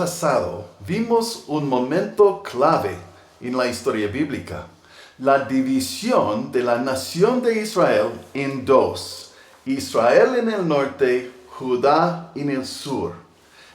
pasado vimos un momento clave en la historia bíblica, la división de la nación de Israel en dos, Israel en el norte, Judá en el sur.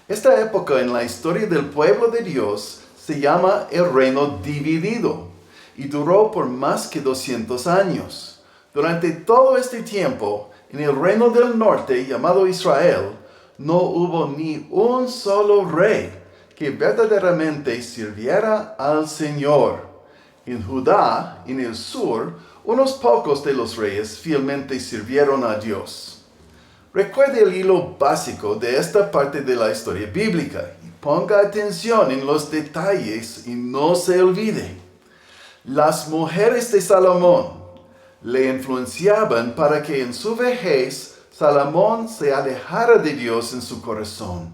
Esta época en la historia del pueblo de Dios se llama el reino dividido y duró por más que 200 años. Durante todo este tiempo, en el reino del norte llamado Israel, no hubo ni un solo rey que verdaderamente sirviera al Señor. En Judá, en el sur, unos pocos de los reyes fielmente sirvieron a Dios. Recuerde el hilo básico de esta parte de la historia bíblica y ponga atención en los detalles y no se olvide. Las mujeres de Salomón le influenciaban para que en su vejez Salomón se alejara de Dios en su corazón.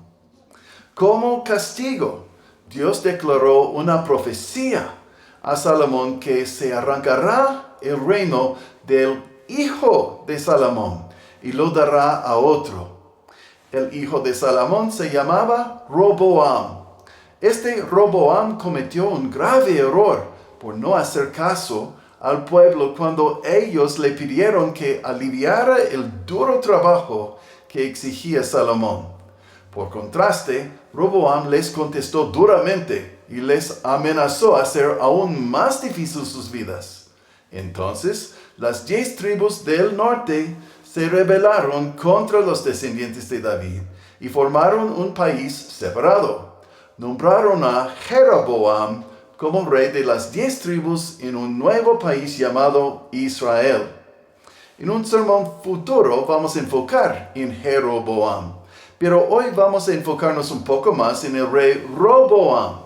Como castigo, Dios declaró una profecía a Salomón que se arrancará el reino del hijo de Salomón y lo dará a otro. El hijo de Salomón se llamaba Roboam. Este Roboam cometió un grave error por no hacer caso al pueblo cuando ellos le pidieron que aliviara el duro trabajo que exigía Salomón. Por contraste, Roboam les contestó duramente y les amenazó a hacer aún más difícil sus vidas. Entonces, las 10 tribus del norte se rebelaron contra los descendientes de David y formaron un país separado. Nombraron a Jeroboam como rey de las 10 tribus en un nuevo país llamado Israel. En un sermón futuro vamos a enfocar en Jeroboam, pero hoy vamos a enfocarnos un poco más en el rey Roboam,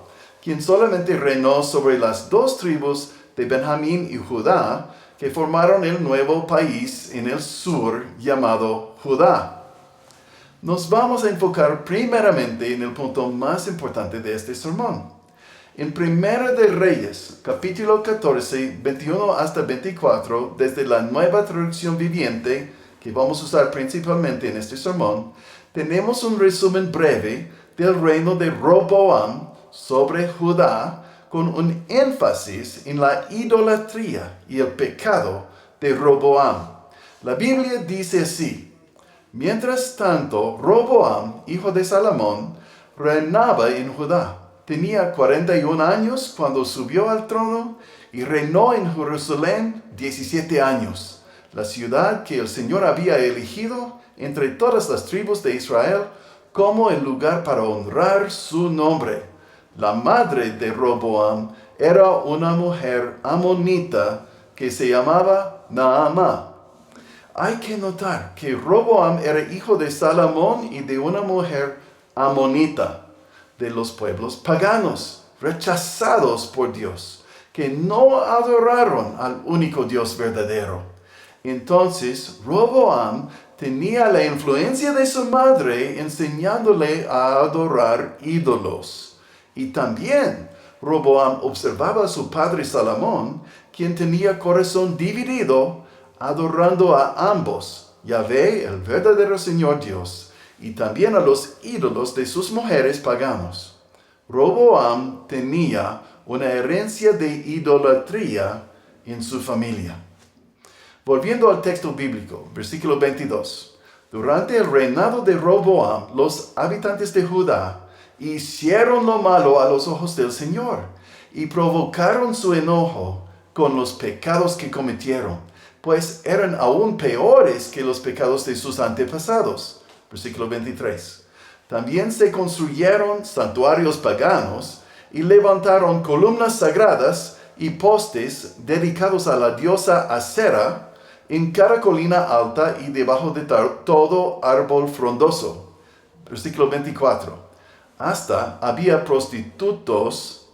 quien solamente reinó sobre las 2 tribus de Benjamín y Judá, que formaron el nuevo país en el sur llamado Judá. Nos vamos a enfocar primeramente en el punto más importante de este sermón. En Primera de Reyes, capítulo 14, 21 hasta 24, desde la Nueva Traducción Viviente, que vamos a usar principalmente en este sermón, tenemos un resumen breve del reino de Roboam sobre Judá, con un énfasis en la idolatría y el pecado de Roboam. La Biblia dice así: mientras tanto, Roboam, hijo de Salomón, reinaba en Judá. Tenía 41 años cuando subió al trono y reinó en Jerusalén 17 años, la ciudad que el Señor había elegido entre todas las tribus de Israel como el lugar para honrar su nombre. La madre de Roboam era una mujer amonita que se llamaba Naamá. Hay que notar que Roboam era hijo de Salomón y de una mujer amonita, de los pueblos paganos, rechazados por Dios, que no adoraron al único Dios verdadero. Entonces, Roboam tenía la influencia de su madre enseñándole a adorar ídolos. Y también Roboam observaba a su padre Salomón, quien tenía corazón dividido, adorando a ambos, Yahvé, el verdadero Señor Dios, y también a los ídolos de sus mujeres paganos. Roboam tenía una herencia de idolatría en su familia. Volviendo al texto bíblico, versículo 22. Durante el reinado de Roboam, los habitantes de Judá hicieron lo malo a los ojos del Señor y provocaron su enojo con los pecados que cometieron, pues eran aún peores que los pecados de sus antepasados. Versículo 23. También se construyeron santuarios paganos y levantaron columnas sagradas y postes dedicados a la diosa Asera en cada colina alta y debajo de todo árbol frondoso. Versículo 24. Hasta había prostitutos,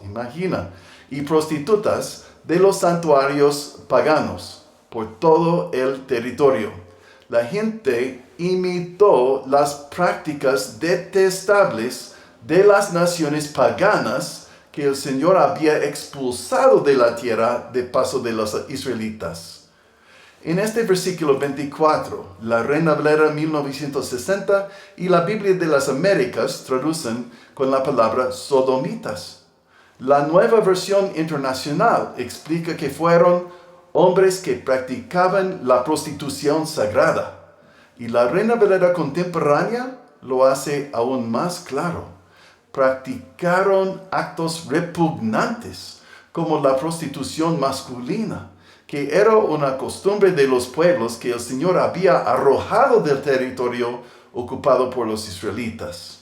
imagina, y prostitutas de los santuarios paganos por todo el territorio. La gente imitó las prácticas detestables de las naciones paganas que el Señor había expulsado de la tierra de paso de los israelitas. En este versículo 24, la Reina Valera 1960 y la Biblia de las Américas traducen con la palabra sodomitas. La Nueva Versión Internacional explica que fueron hombres que practicaban la prostitución sagrada. Y la Reina Valera contemporánea lo hace aún más claro. Practicaron actos repugnantes, como la prostitución masculina, que era una costumbre de los pueblos que el Señor había arrojado del territorio ocupado por los israelitas.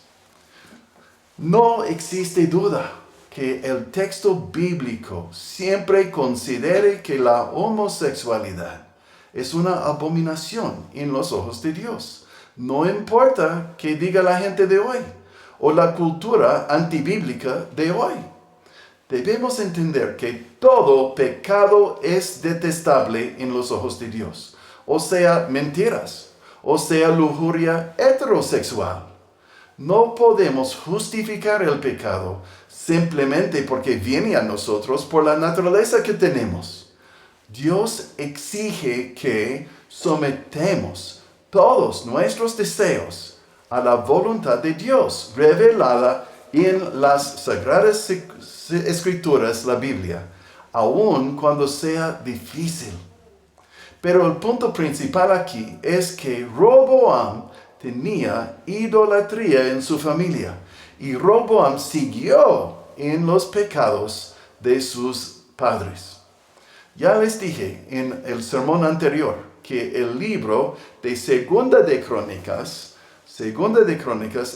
No existe duda que el texto bíblico siempre considere que la homosexualidad es una abominación en los ojos de Dios. No importa qué diga la gente de hoy o la cultura antibíblica de hoy. Debemos entender que todo pecado es detestable en los ojos de Dios, o sea, mentiras, o sea, lujuria heterosexual. No podemos justificar el pecado simplemente porque viene a nosotros por la naturaleza que tenemos. Dios exige que sometemos todos nuestros deseos a la voluntad de Dios, revelada en las Sagradas Escrituras, la Biblia, aun cuando sea difícil. Pero el punto principal aquí es que Roboam tenía idolatría en su familia y Roboam siguió en los pecados de sus padres. Ya les dije en el sermón anterior que el libro de Segunda de Crónicas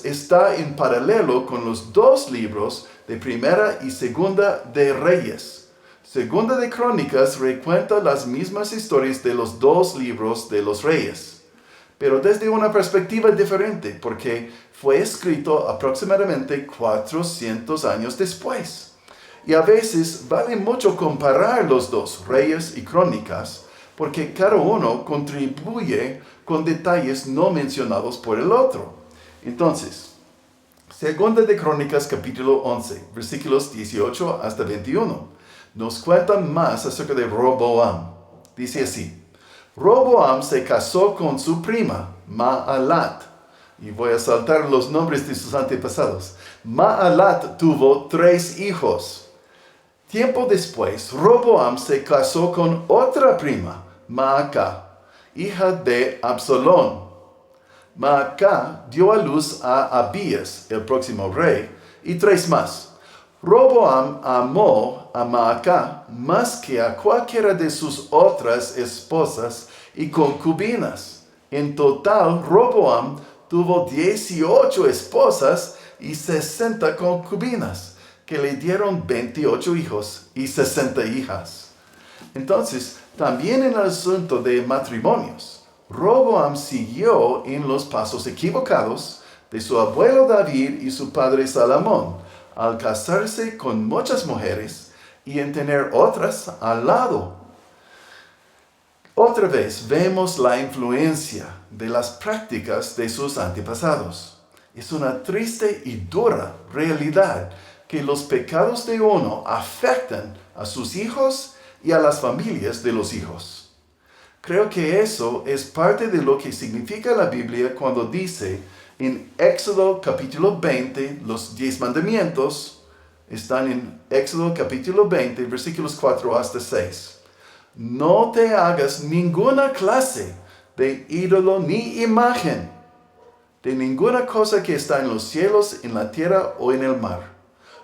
está en paralelo con los dos libros de Primera y Segunda de Reyes. Segunda de Crónicas recuenta las mismas historias de los dos libros de los reyes, pero desde una perspectiva diferente, porque fue escrito aproximadamente 400 años después. Y a veces vale mucho comparar los dos, Reyes y Crónicas, porque cada uno contribuye con detalles no mencionados por el otro. Entonces, Segunda de Crónicas capítulo 11, versículos 18 hasta 21, nos cuentan más acerca de Roboam. Dice así: Roboam se casó con su prima, Maalat. Y voy a saltar los nombres de sus antepasados. Maalat tuvo 3 hijos. Tiempo después, Roboam se casó con otra prima, Maacá, hija de Absalón. Maacá dio a luz a Abías, el próximo rey, y 3 más. Roboam amó a Maacá más que a cualquiera de sus otras esposas y concubinas. En total, Roboam tuvo 18 esposas y 60 concubinas, que le dieron 28 hijos y 60 hijas. Entonces, también en el asunto de matrimonios, Roboam siguió en los pasos equivocados de su abuelo David y su padre Salomón, al casarse con muchas mujeres y en tener otras al lado. Otra vez vemos la influencia de las prácticas de sus antepasados. Es una triste y dura realidad que los pecados de uno afectan a sus hijos y a las familias de los hijos. Creo que eso es parte de lo que significa la Biblia cuando dice en Éxodo capítulo 20, los 10 mandamientos están en Éxodo capítulo 20, versículos 4 hasta 6. No te hagas ninguna clase de ídolo ni imagen de ninguna cosa que está en los cielos, en la tierra o en el mar.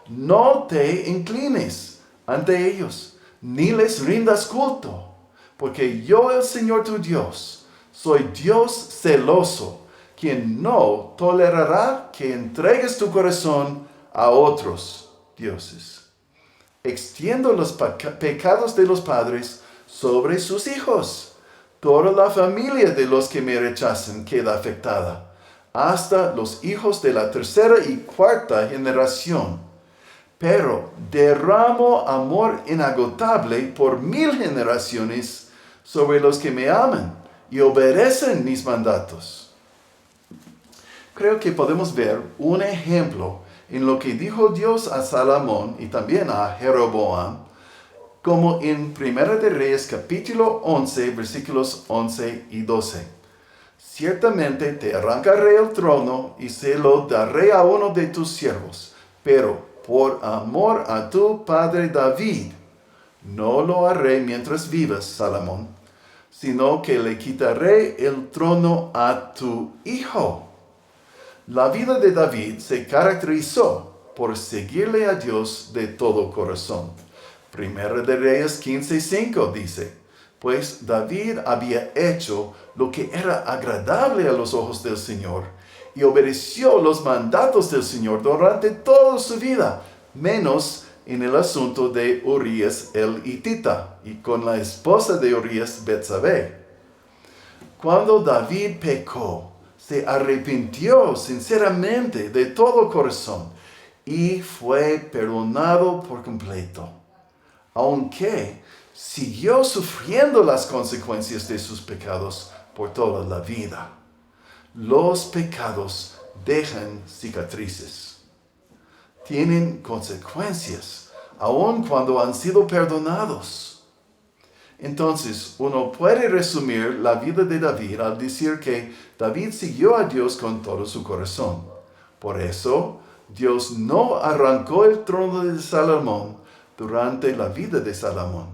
No te inclines ante ellos, ni les rindas culto, porque yo, el Señor tu Dios, soy Dios celoso, quien no tolerará que entregues tu corazón a otros dioses. Extiendo los pecados de los padres sobre sus hijos. Toda la familia de los que me rechazan queda afectada, hasta los hijos de la 3ª y 4ª generación. Pero derramo amor inagotable por 1000 generaciones sobre los que me aman y obedecen mis mandatos. Creo que podemos ver un ejemplo en lo que dijo Dios a Salomón y también a Jeroboam como en Primera de Reyes capítulo 11, versículos 11 y 12. Ciertamente te arrancaré el trono y se lo daré a uno de tus siervos, pero por amor a tu padre David, no lo haré mientras vivas, Salomón, sino que le quitaré el trono a tu hijo. La vida de David se caracterizó por seguirle a Dios de todo corazón. Primera de Reyes 15:5 dice, pues David había hecho lo que era agradable a los ojos del Señor y obedeció los mandatos del Señor durante toda su vida, menos en el asunto de Urías el hitita y con la esposa de Urías, Betsabé. Cuando David pecó, se arrepintió sinceramente de todo corazón y fue perdonado por completo, aunque siguió sufriendo las consecuencias de sus pecados por toda la vida. Los pecados dejan cicatrices. Tienen consecuencias, aun cuando han sido perdonados. Entonces, uno puede resumir la vida de David al decir que David siguió a Dios con todo su corazón. Por eso, Dios no arrancó el trono de Salomón durante la vida de Salomón.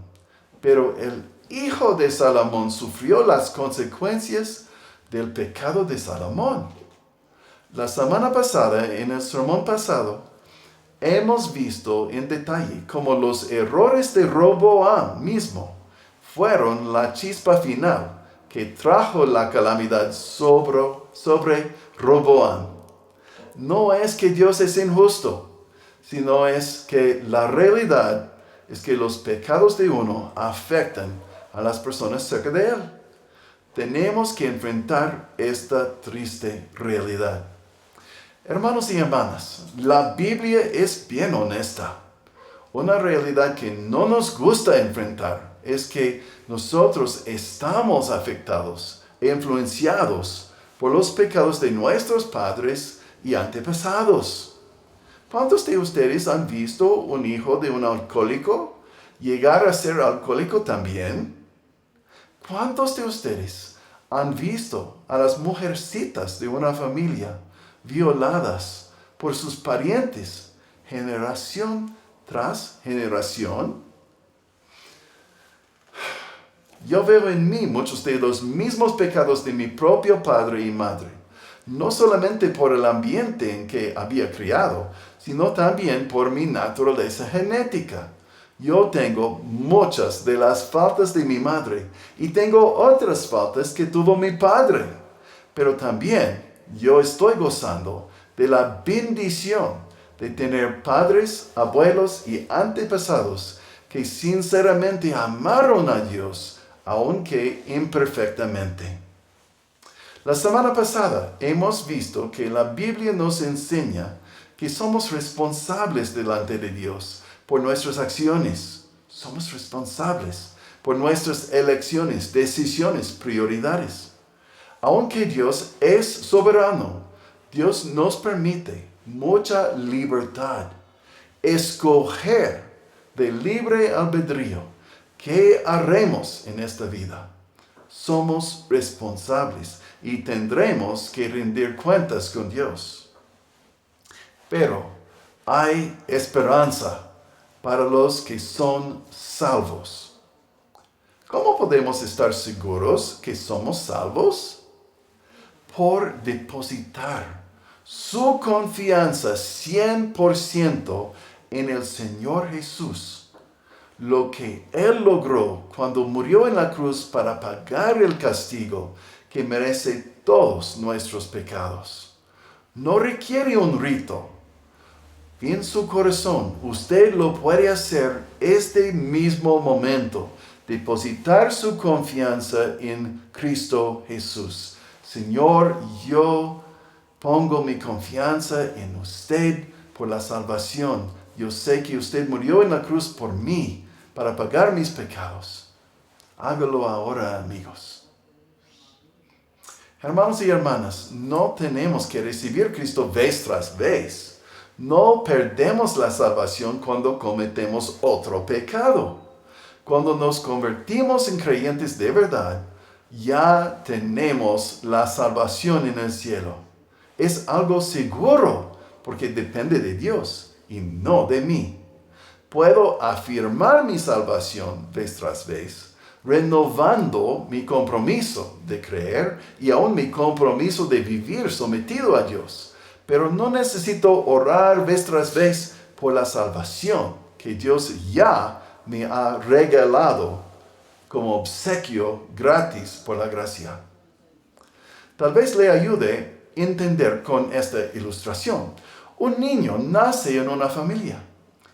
Pero el hijo de Salomón sufrió las consecuencias del pecado de Salomón. La semana pasada, en el sermón pasado, hemos visto en detalle cómo los errores de Roboam mismo fueron la chispa final que trajo la calamidad sobre Roboam. No es que Dios es injusto, sino es que la realidad es que los pecados de uno afectan a las personas cerca de él. Tenemos que enfrentar esta triste realidad. Hermanos y hermanas, la Biblia es bien honesta. Una realidad que no nos gusta enfrentar es que nosotros estamos afectados e influenciados por los pecados de nuestros padres y antepasados. ¿Cuántos de ustedes han visto un hijo de un alcohólico llegar a ser alcohólico también? ¿Cuántos de ustedes han visto a las mujercitas de una familia violadas por sus parientes generación tras generación? Yo veo en mí muchos de los mismos pecados de mi propio padre y madre, no solamente por el ambiente en que había criado, sino también por mi naturaleza genética. Yo tengo muchas de las faltas de mi madre y tengo otras faltas que tuvo mi padre, pero también yo estoy gozando de la bendición de tener padres, abuelos y antepasados que sinceramente amaron a Dios, aunque imperfectamente. La semana pasada hemos visto que la Biblia nos enseña que somos responsables delante de Dios por nuestras acciones. Somos responsables por nuestras elecciones, decisiones, prioridades. Aunque Dios es soberano, Dios nos permite mucha libertad, escoger de libre albedrío qué haremos en esta vida. Somos responsables y tendremos que rendir cuentas con Dios. Pero hay esperanza para los que son salvos. ¿Cómo podemos estar seguros que somos salvos? Por depositar su confianza 100% en el Señor Jesús. Lo que Él logró cuando murió en la cruz para pagar el castigo que merece todos nuestros pecados. No requiere un rito. En su corazón, usted lo puede hacer este mismo momento. Depositar su confianza en Cristo Jesús. Señor, yo pongo mi confianza en usted por la salvación. Yo sé que usted murió en la cruz por mí, para pagar mis pecados. Hágalo ahora, amigos. Hermanos y hermanas, no tenemos que recibir Cristo vez tras vez. No perdemos la salvación cuando cometemos otro pecado. Cuando nos convertimos en creyentes de verdad, ya tenemos la salvación en el cielo. Es algo seguro porque depende de Dios y no de mí. Puedo afirmar mi salvación vez tras vez, renovando mi compromiso de creer y aún mi compromiso de vivir sometido a Dios. Pero no necesito orar vez tras vez por la salvación que Dios ya me ha regalado como obsequio gratis por la gracia. Tal vez le ayude a entender con esta ilustración. Un niño nace en una familia.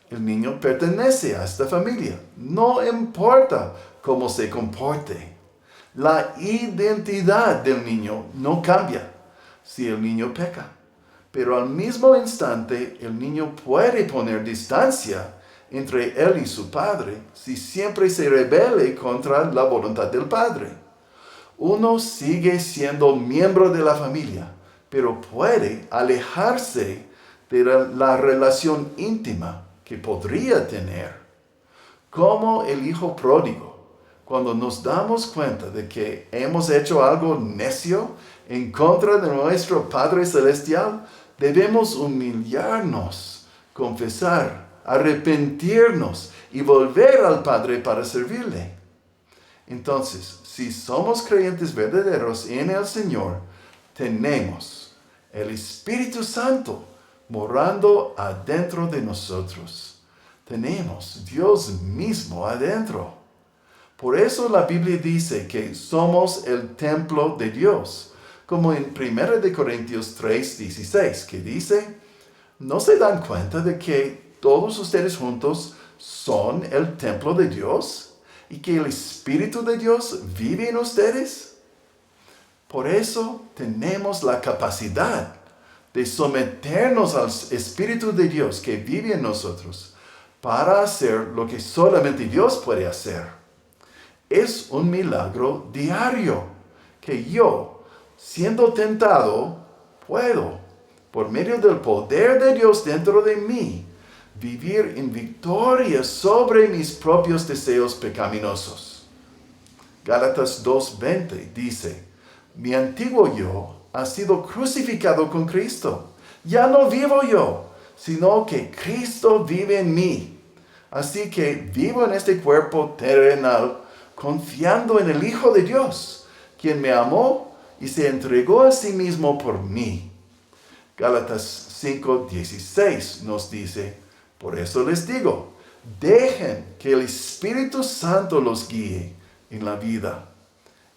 El niño pertenece a esta familia. No importa cómo se comporte. La identidad del niño no cambia si el niño peca. Pero al mismo instante, el niño puede poner distancia entre él y su padre si siempre se rebele contra la voluntad del padre. Uno sigue siendo miembro de la familia, pero puede alejarse de la relación íntima que podría tener. Como el hijo pródigo, cuando nos damos cuenta de que hemos hecho algo necio en contra de nuestro Padre Celestial, debemos humillarnos, confesar, arrepentirnos y volver al Padre para servirle. Entonces, si somos creyentes verdaderos en el Señor, tenemos el Espíritu Santo morando adentro de nosotros. Tenemos Dios mismo adentro. Por eso la Biblia dice que somos el templo de Dios, como en 1 Corintios 3:16, que dice, ¿no se dan cuenta de que todos ustedes juntos son el templo de Dios y que el Espíritu de Dios vive en ustedes? Por eso tenemos la capacidad de someternos al Espíritu de Dios que vive en nosotros para hacer lo que solamente Dios puede hacer. Es un milagro diario que yo, siendo tentado, puedo, por medio del poder de Dios dentro de mí, vivir en victoria sobre mis propios deseos pecaminosos. Gálatas 2:20 dice, mi antiguo yo ha sido crucificado con Cristo. Ya no vivo yo, sino que Cristo vive en mí. Así que vivo en este cuerpo terrenal, confiando en el Hijo de Dios, quien me amó y se entregó a sí mismo por mí. Gálatas 5:16 nos dice, por eso les digo, dejen que el Espíritu Santo los guíe en la vida.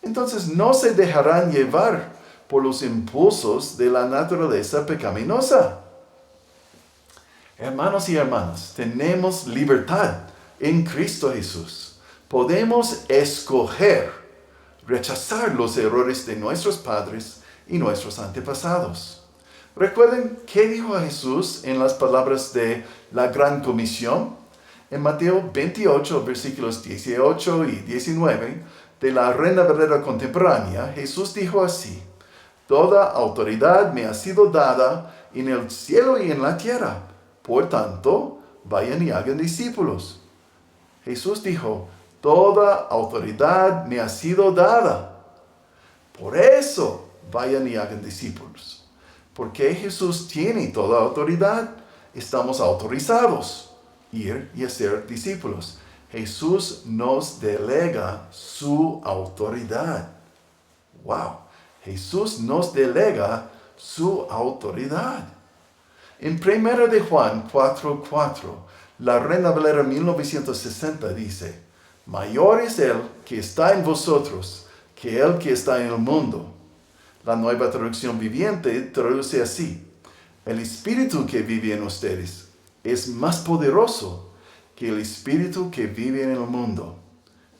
Entonces no se dejarán llevar por los impulsos de la naturaleza pecaminosa. Hermanos y hermanas, tenemos libertad en Cristo Jesús. Podemos escoger rechazar los errores de nuestros padres y nuestros antepasados. ¿Recuerden qué dijo Jesús en las palabras de la Gran Comisión? En Mateo 28, versículos 18 y 19, de la Reina Valera Contemporánea, Jesús dijo así, toda autoridad me ha sido dada en el cielo y en la tierra. Por tanto, vayan y hagan discípulos. Jesús dijo, toda autoridad me ha sido dada. Por eso, vayan y hagan discípulos. Porque Jesús tiene toda autoridad, estamos autorizados a ir y hacer discípulos. Jesús nos delega su autoridad. ¡Wow! Jesús nos delega su autoridad. En 1 de Juan 4:4, la Reina Valera 1960 dice, mayor es Él que está en vosotros que el que está en el mundo. La Nueva Traducción Viviente traduce así, el Espíritu que vive en ustedes es más poderoso que el espíritu que vive en el mundo,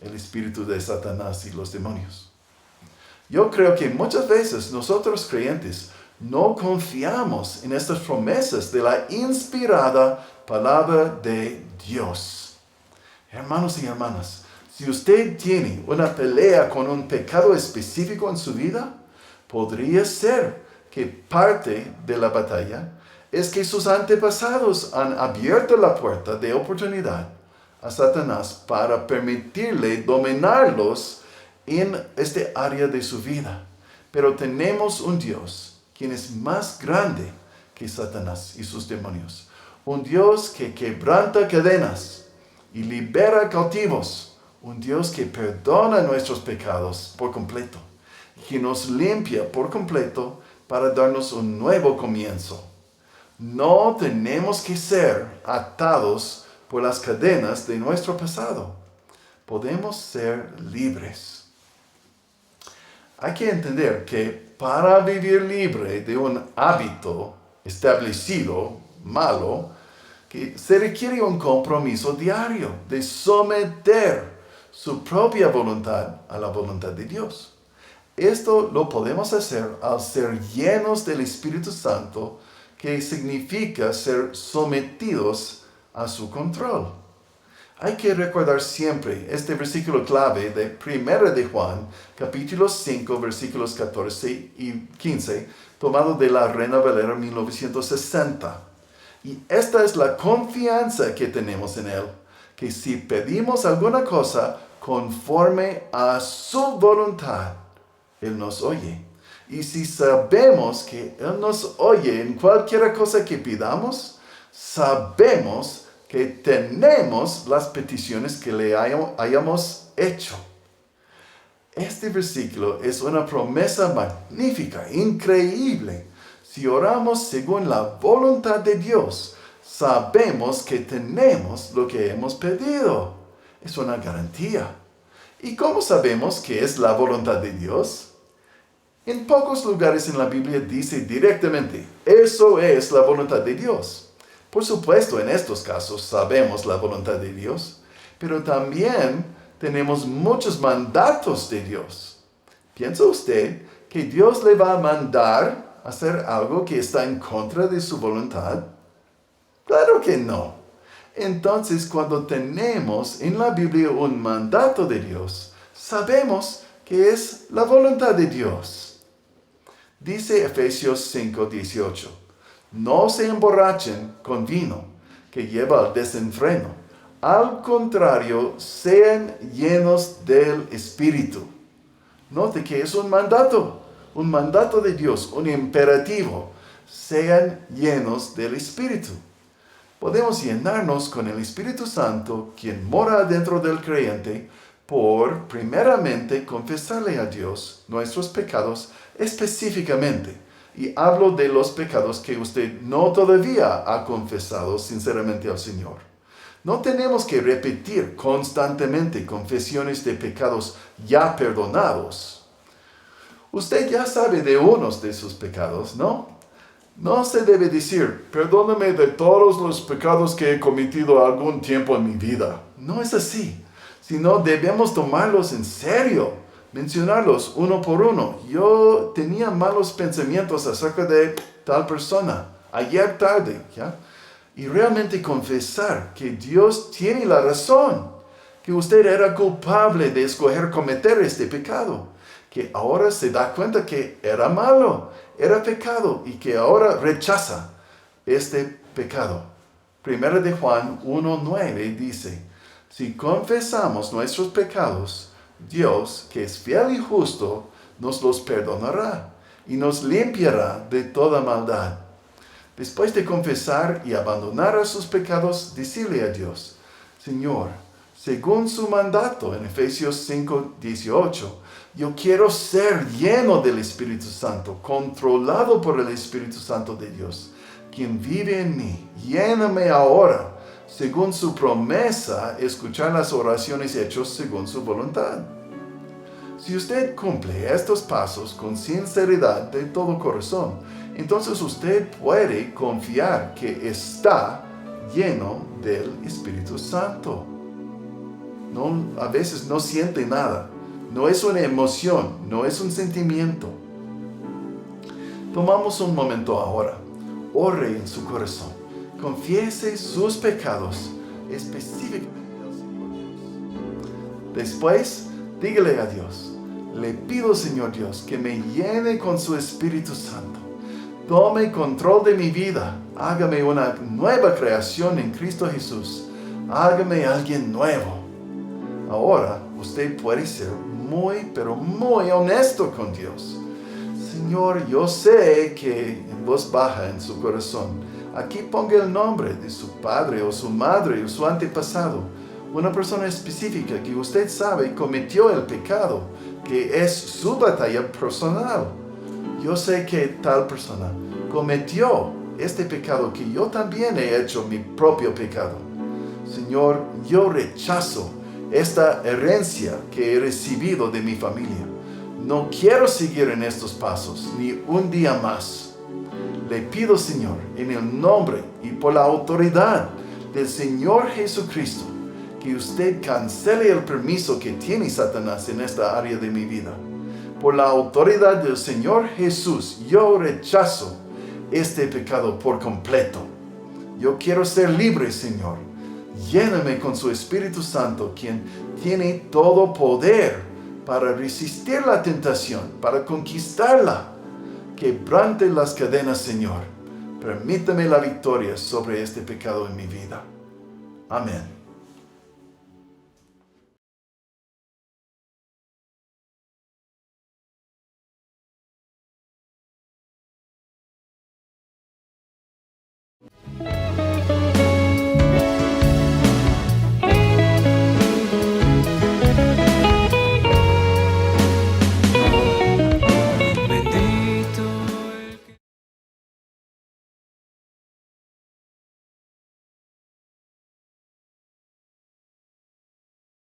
el espíritu de Satanás y los demonios. Yo creo que muchas veces nosotros creyentes no confiamos en estas promesas de la inspirada palabra de Dios. Hermanos y hermanas, si usted tiene una pelea con un pecado específico en su vida, podría ser que parte de la batalla es que sus antepasados han abierto la puerta de oportunidad a Satanás para permitirle dominarlos en este área de su vida. Pero tenemos un Dios quien es más grande que Satanás y sus demonios. Un Dios que quebranta cadenas y libera cautivos. Un Dios que perdona nuestros pecados por completo. Que nos limpia por completo para darnos un nuevo comienzo. No tenemos que ser atados por las cadenas de nuestro pasado. Podemos ser libres. Hay que entender que para vivir libre de un hábito establecido, malo, que se requiere un compromiso diario de someter su propia voluntad a la voluntad de Dios. Esto lo podemos hacer al ser llenos del Espíritu Santo, que significa ser sometidos a su control. Hay que recordar siempre este versículo clave de 1 de Juan, capítulo 5, versículos 14 y 15, tomado de la Reina Valera 1960. Y esta es la confianza que tenemos en Él, que si pedimos alguna cosa conforme a su voluntad, Él nos oye. Y si sabemos que Él nos oye en cualquier cosa que pidamos, sabemos que tenemos las peticiones que le hayamos hecho. Este versículo es una promesa magnífica, increíble. Si oramos según la voluntad de Dios, sabemos que tenemos lo que hemos pedido. Es una garantía. ¿Y cómo sabemos que es la voluntad de Dios? En pocos lugares en la Biblia dice directamente, eso es la voluntad de Dios. Por supuesto, en estos casos sabemos la voluntad de Dios, pero también tenemos muchos mandatos de Dios. ¿Piensa usted que Dios le va a mandar hacer algo que está en contra de su voluntad? Claro que no. Entonces, cuando tenemos en la Biblia un mandato de Dios, sabemos que es la voluntad de Dios. Dice Efesios 5:18. No se emborrachen con vino, que lleva al desenfreno. Al contrario, sean llenos del Espíritu. Note que es un mandato de Dios, un imperativo. Sean llenos del Espíritu. Podemos llenarnos con el Espíritu Santo, quien mora dentro del creyente, por primeramente confesarle a Dios nuestros pecados específicamente. Y hablo de los pecados que usted no todavía ha confesado sinceramente al Señor. No tenemos que repetir constantemente confesiones de pecados ya perdonados. Usted ya sabe de unos de sus pecados, ¿no? No se debe decir, perdóname de todos los pecados que he cometido algún tiempo en mi vida. No es así, sino debemos tomarlos en serio. Mencionarlos uno por uno. Yo tenía malos pensamientos acerca de tal persona ayer tarde, ¿ya? Y realmente confesar que Dios tiene la razón, que usted era culpable de escoger cometer este pecado, que ahora se da cuenta que era malo, era pecado y que ahora rechaza este pecado. 1 de Juan 1:9 dice, si confesamos nuestros pecados, Dios, que es fiel y justo, nos los perdonará y nos limpiará de toda maldad. Después de confesar y abandonar a sus pecados, decirle a Dios, Señor, según su mandato en Efesios 5:18, yo quiero ser lleno del Espíritu Santo, controlado por el Espíritu Santo de Dios, quien vive en mí. Lléname ahora, según su promesa, escuchar las oraciones hechas según su voluntad. Si usted cumple estos pasos con sinceridad de todo corazón, entonces usted puede confiar que está lleno del Espíritu Santo. A veces no siente nada. No es una emoción, no es un sentimiento. Tomamos un momento ahora. Ore en su corazón. Confiese sus pecados específicamente al Señor Dios. Después, dígale a Dios, le pido, Señor Dios, que me llene con su Espíritu Santo. Tome control de mi vida. Hágame una nueva creación en Cristo Jesús. Hágame alguien nuevo. Ahora usted puede ser muy, pero muy honesto con Dios. Señor, yo sé que en voz baja en su corazón, aquí ponga el nombre de su padre o su madre o su antepasado. Una persona específica que usted sabe cometió el pecado, que es su batalla personal. Yo sé que tal persona cometió este pecado que yo también he hecho mi propio pecado. Señor, yo rechazo esta herencia que he recibido de mi familia. No quiero seguir en estos pasos ni un día más. Le pido, Señor, en el nombre y por la autoridad del Señor Jesucristo, que usted cancele el permiso que tiene Satanás en esta área de mi vida. Por la autoridad del Señor Jesús, yo rechazo este pecado por completo. Yo quiero ser libre, Señor. Lléname con su Espíritu Santo, quien tiene todo poder para resistir la tentación, para conquistarla. Quebrante las cadenas, Señor. Permítame la victoria sobre este pecado en mi vida. Amén.